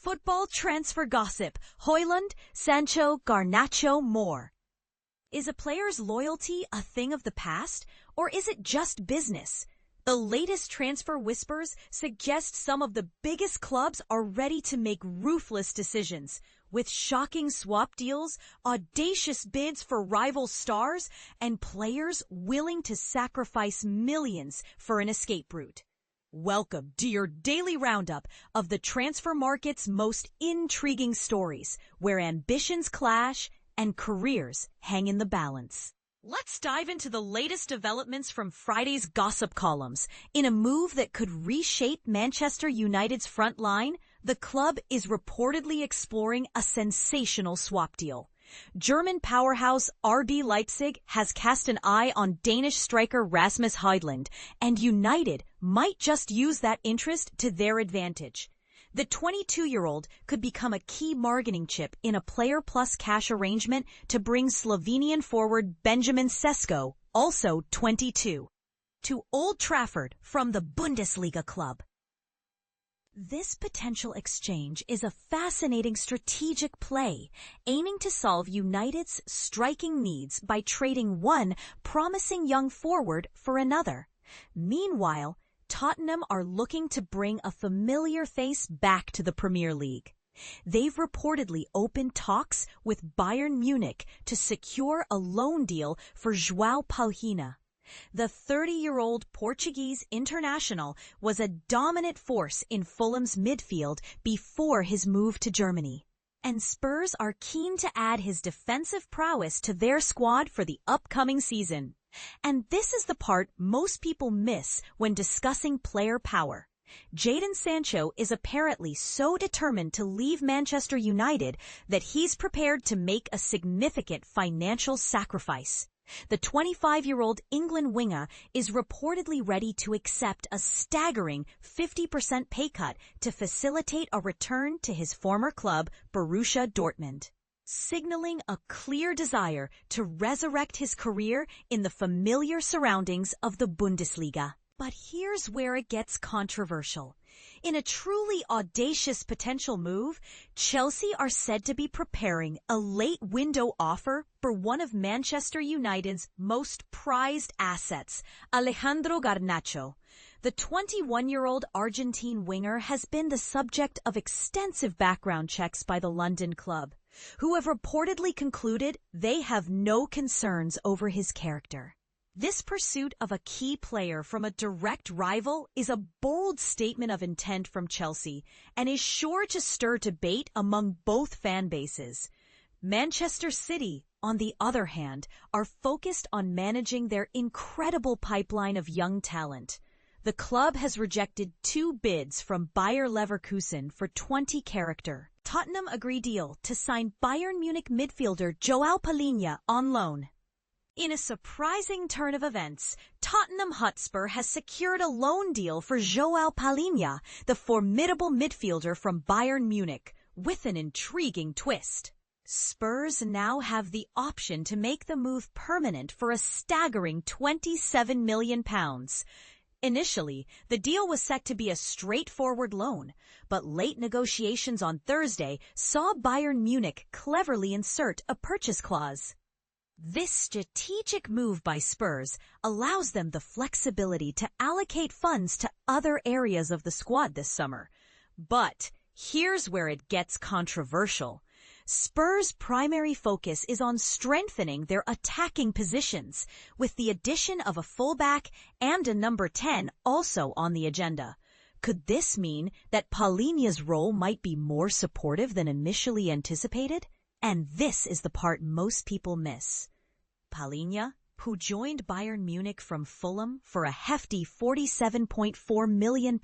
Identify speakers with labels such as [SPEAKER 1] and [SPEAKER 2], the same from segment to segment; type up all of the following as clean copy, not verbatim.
[SPEAKER 1] football transfer gossip. Hojlund, Sancho, Garnacho, more. Is a player's loyalty a thing of the past, or is it just business? The latest transfer whispers suggest some of the biggest clubs are ready to make ruthless decisions, with shocking swap deals, audacious bids for rival stars, and players willing to sacrifice millions for an escape route. Welcome to your daily roundup of the transfer market's most intriguing stories, where ambitions clash and careers hang in the balance. Let's dive into the latest developments from Friday's gossip columns. In a move that could reshape Manchester United's front line, the club is reportedly exploring a sensational swap deal. German powerhouse RB Leipzig has cast an eye on Danish striker Rasmus Hojlund, and United might just use that interest to their advantage. The 22-year-old could become a key bargaining chip in a player plus cash arrangement to bring Slovenian forward Benjamin Sesko, also 22, to Old Trafford from the Bundesliga club. This potential exchange is a fascinating strategic play, aiming to solve United's striking needs by trading one promising young forward for another. Meanwhile, Tottenham are looking to bring a familiar face back to the Premier League. They've reportedly opened talks with Bayern Munich to secure a loan deal for Joao Palhinha. The 30-year-old Portuguese international was a dominant force in Fulham's midfield before his move to Germany. And Spurs are keen to add his defensive prowess to their squad for the upcoming season. And this is the part most people miss when discussing player power. Jadon Sancho is apparently so determined to leave Manchester United that he's prepared to make a significant financial sacrifice. The 25-year-old England winger is reportedly ready to accept a staggering 50% pay cut to facilitate a return to his former club, Borussia Dortmund, signaling a clear desire to resurrect his career in the familiar surroundings of the Bundesliga. But here's where it gets controversial. In a truly audacious potential move, Chelsea are said to be preparing a late window offer for one of Manchester United's most prized assets, Alejandro Garnacho. The 21-year-old Argentine winger has been the subject of extensive background checks by the London club, who have reportedly concluded they have no concerns over his character. This pursuit of a key player from a direct rival is a bold statement of intent from Chelsea and is sure to stir debate among both fan bases. Manchester City, on the other hand, are focused on managing their incredible pipeline of young talent. The club has rejected 2 bids from Bayer Leverkusen for 20 character. Tottenham agree deal to sign Bayern Munich midfielder Joao Palhinha on loan. In a surprising turn of events, Tottenham Hotspur has secured a loan deal for Joao Palhinha, the formidable midfielder from Bayern Munich, with an intriguing twist. Spurs now have the option to make the move permanent for a staggering £27 million. Initially, the deal was set to be a straightforward loan, but late negotiations on Thursday saw Bayern Munich cleverly insert a purchase clause. This strategic move by Spurs allows them the flexibility to allocate funds to other areas of the squad this summer. But here's where it gets controversial. Spurs' primary focus is on strengthening their attacking positions, with the addition of a fullback and a number 10 also on the agenda. Could this mean that Palhinha's role might be more supportive than initially anticipated? And this is the part most people miss. Palhinha, who joined Bayern Munich from Fulham for a hefty £47.4 million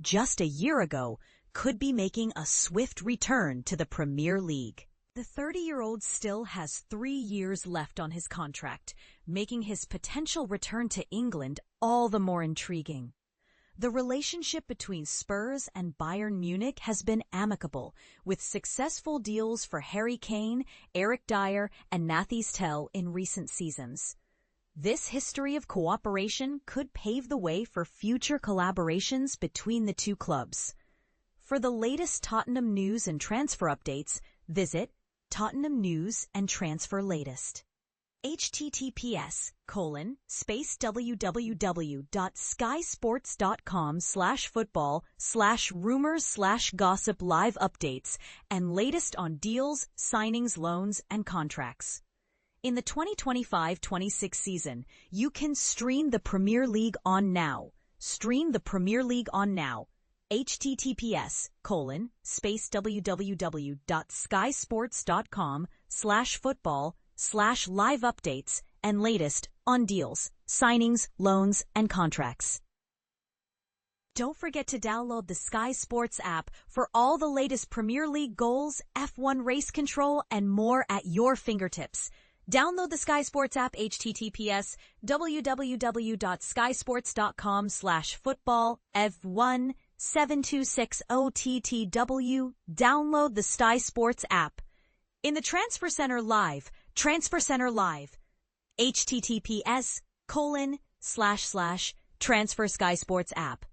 [SPEAKER 1] just a year ago, could be making a swift return to the Premier League. The 30-year-old still has 3 years left on his contract, making his potential return to England all the more intriguing. The relationship between Spurs and Bayern Munich has been amicable, with successful deals for Harry Kane, Eric Dyer, and Nathaniel Tel in recent seasons. This history of cooperation could pave the way for future collaborations between the two clubs. For the latest Tottenham news and transfer updates, visit Tottenham News and Transfer Latest. https://www.skysports.com/football/rumors/gossip live updates and latest on deals, signings, loans, and contracts. In the 2025-26 season, you can stream the Premier League on now. Stream the Premier League on now. https://www.skysports.com/football/live updates and latest on deals, signings, loans, and contracts. Don't forget to download the Sky Sports app for all the latest Premier League goals, F1 race control, and more at your fingertips. Download the Sky Sports app, https://www.skysports.com/football/F1 7260TTW. Download the Sky Sports app. In the Transfer Center Live, https://transfer Sky Sports app.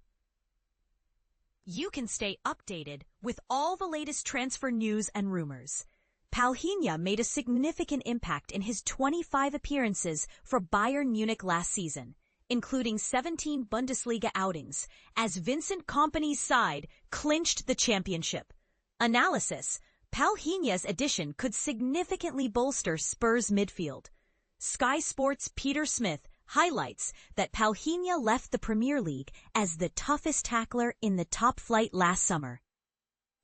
[SPEAKER 1] You can stay updated with all the latest transfer news and rumors. Palhinha made a significant impact in his 25 appearances for Bayern Munich last season, including 17 Bundesliga outings, as Vincent Kompany's side clinched the championship. Analysis: Palhinha's addition could significantly bolster Spurs' midfield. Sky Sports' Peter Smith highlights that Palhinha left the Premier League as the toughest tackler in the top flight last summer.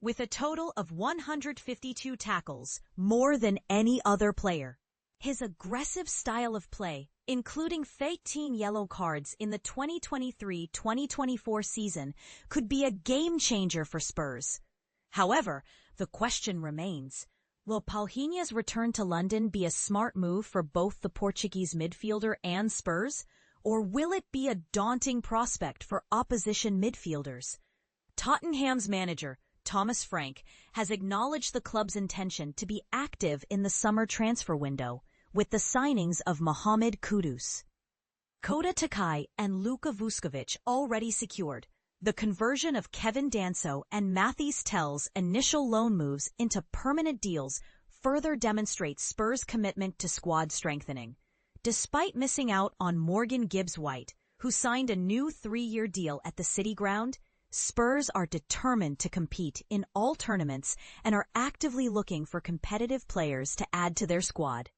[SPEAKER 1] With a total of 152 tackles, more than any other player. His aggressive style of play, including 13 yellow cards in the 2023-2024 season, could be a game-changer for Spurs. However, the question remains, will Palhinha's return to London be a smart move for both the Portuguese midfielder and Spurs, or will it be a daunting prospect for opposition midfielders? Tottenham's manager, Thomas Frank, has acknowledged the club's intention to be active in the summer transfer window, with the signings of Mohamed Kudus, Kota Takai, and Luka Vuskovic already secured. The conversion of Kevin Danso and Mathys Tell's initial loan moves into permanent deals further demonstrates Spurs' commitment to squad strengthening. Despite missing out on Morgan Gibbs-White, who signed a new 3-year deal at the City Ground, Spurs are determined to compete in all tournaments and are actively looking for competitive players to add to their squad.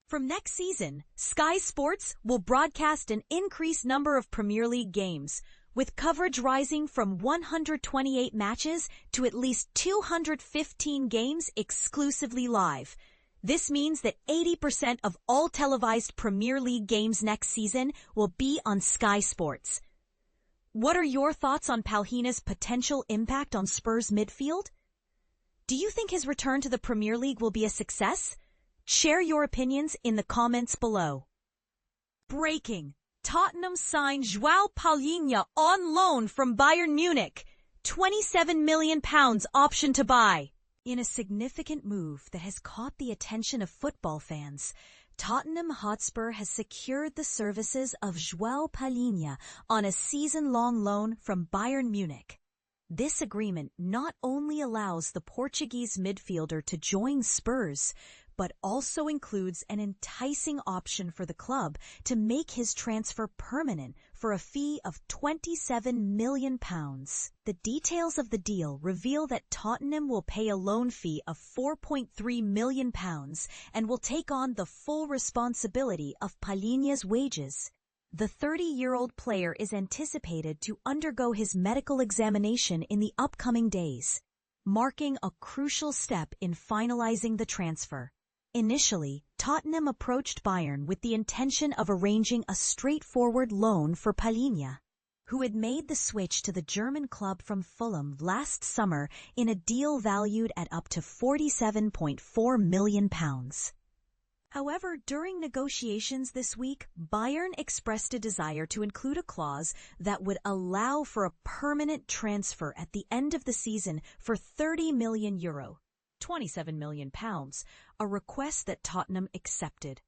[SPEAKER 1] From next season, Sky Sports will broadcast an increased number of Premier League games, with coverage rising from 128 matches to at least 215 games exclusively live. This means that 80% of all televised Premier League games next season will be on Sky Sports. What are your thoughts on Palhinha's potential impact on Spurs' midfield? Do you think his return to the Premier League will be a success? Share your opinions in the comments below. Breaking: Tottenham signed Joao Palhinha on loan from Bayern Munich. £27 million option to buy. In a significant move that has caught the attention of football fans, Tottenham Hotspur has secured the services of Joao Palhinha on a season-long loan from Bayern Munich. This agreement not only allows the Portuguese midfielder to join Spurs, but also includes an enticing option for the club to make his transfer permanent for a fee of £27 million. The details of the deal reveal that Tottenham will pay a loan fee of £4.3 million and will take on the full responsibility of Palhinha's wages. The 30-year-old player is anticipated to undergo his medical examination in the upcoming days, marking a crucial step in finalizing the transfer. Initially, Tottenham approached Bayern with the intention of arranging a straightforward loan for Palhinha, who had made the switch to the German club from Fulham last summer in a deal valued at up to £47.4 million. However, during negotiations this week, Bayern expressed a desire to include a clause that would allow for a permanent transfer at the end of the season for €30 million. £27 million, a request that Tottenham accepted.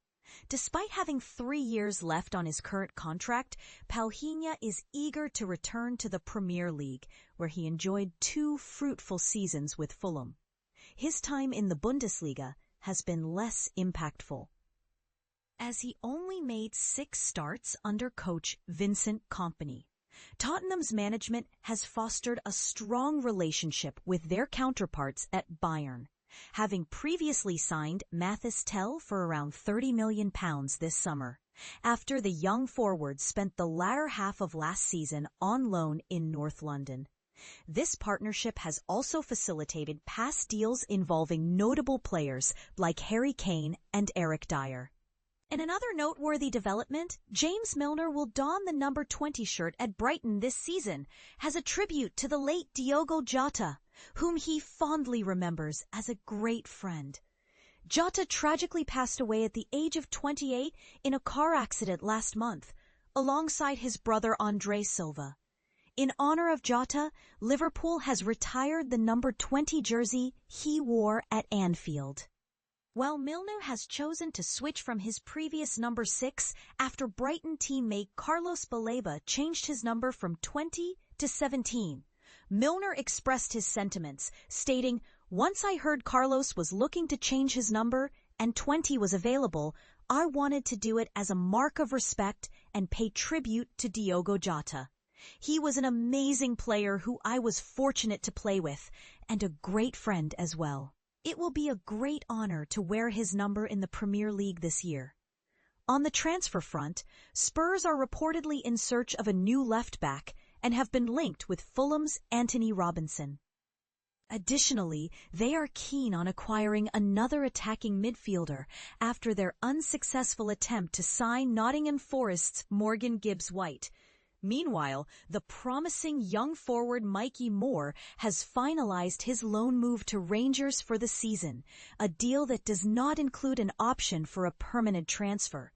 [SPEAKER 1] Despite having 3 years left on his current contract, Palhinha is eager to return to the Premier League, where he enjoyed 2 fruitful seasons with Fulham. His time in the Bundesliga has been less impactful, as he only made 6 starts under coach Vincent Kompany. Tottenham's management has fostered a strong relationship with their counterparts at Bayern, having previously signed Mathys Tel for around £30 million this summer, after the young forward spent the latter half of last season on loan in North London. This partnership has also facilitated past deals involving notable players like Harry Kane and Eric Dyer. In another noteworthy development, James Milner will don the number 20 shirt at Brighton this season as a tribute to the late Diogo Jota, whom he fondly remembers as a great friend. Jota tragically passed away at the age of 28 in a car accident last month, alongside his brother Andre Silva. In honor of Jota, Liverpool has retired the number 20 jersey he wore at Anfield, while Milner has chosen to switch from his previous number 6 after Brighton teammate Carlos Baleba changed his number from 20 to 17. Milner expressed his sentiments, stating, "Once I heard Carlos was looking to change his number and 20 was available, I wanted to do it as a mark of respect and pay tribute to Diogo Jota. He was an amazing player who I was fortunate to play with, and a great friend as well. It will be a great honor to wear his number in the Premier League this year." On the transfer front, Spurs are reportedly in search of a new left-back and have been linked with Fulham's Anthony Robinson. Additionally, they are keen on acquiring another attacking midfielder after their unsuccessful attempt to sign Nottingham Forest's Morgan Gibbs-White. Meanwhile, the promising young forward Mikey Moore has finalized his loan move to Rangers for the season, a deal that does not include an option for a permanent transfer.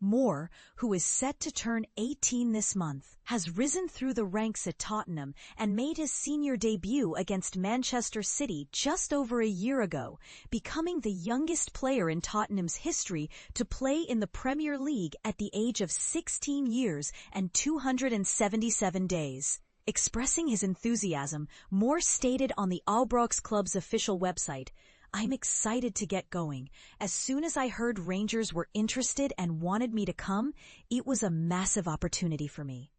[SPEAKER 1] Moore, who is set to turn 18 this month, has risen through the ranks at Tottenham and made his senior debut against Manchester City just over a year ago, becoming the youngest player in Tottenham's history to play in the Premier League at the age of 16 years and 277 days. Expressing his enthusiasm, Moore stated on the Albrox Club's official website, "I'm excited to get going. As soon as I heard Rangers were interested and wanted me to come, it was a massive opportunity for me."